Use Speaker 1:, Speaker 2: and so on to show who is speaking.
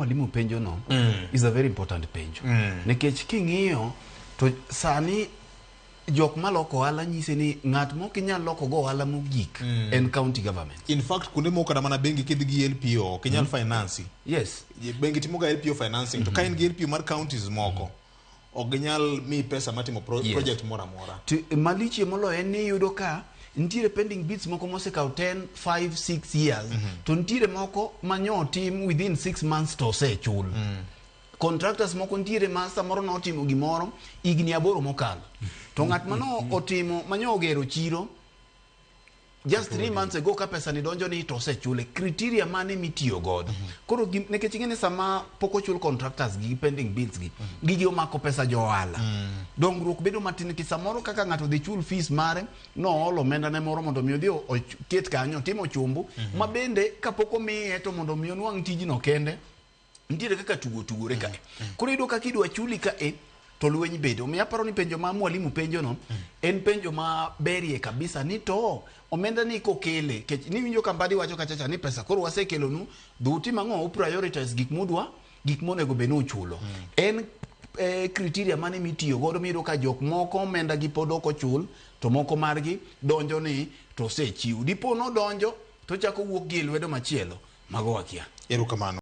Speaker 1: Mwalimu penjo no is a very important penjo. Nekech king'iyo to sani jok maloko ohala nyise ni ng'at mok inyal loko go ohala mogik en county government.
Speaker 2: In fact, kunde moko na mana bengi kidhi gi LPO kinyal finance.
Speaker 1: Yes.
Speaker 2: Bengi timo ga LPO financing to kain gi LPO mar counties moko. Oginyal mi pesa matimo project mora mora.
Speaker 1: Malichie molo en ni yudo ka ntiere pending bids moko mosekaw 10, 5, 6 years to ntiere moko manyo team within 6 months to se chul. Contractors moko ntiere ma samoro no timo gimoro igni 8 mokalo. To ng'at mano otimo manyo ogero chiro just 3 months ago ka pesa ni donjo ni to se chule. Criteria mane mitiyo god. Koro nekech ing'eni sama poko chul contractors gi pending bills gi gigi omako pesa jo ohala. Dongruok bedo matin ki samoro kaka ng'ato dhi chul fees mare no olo omenda ne moro mondo mi odhi ket kanyo timo chumbu ma bende kapok omiye to mondo mi onwang' tijno kende ntiere kaka tugore ka. Koro yudo kaka idwa chuli ka to lweny bedo. Mi aparo ni penjo ma mwalimu penjo no en penjo ma berie kabisa ni to omenda ni kokele kech ni winjo kambadi wacho kachacha ni pesa koro wasekelo nu dhuti mang'o prioritize gik monego benu chulo. En criteria mane mitiyo godo miyudo ka jok moko omenda gi pod ok ochul to moko margi donjo ni to sechiw. Dipo no donjo to chako wuok gi lwedo machielo mago wakia.
Speaker 2: Erokamano.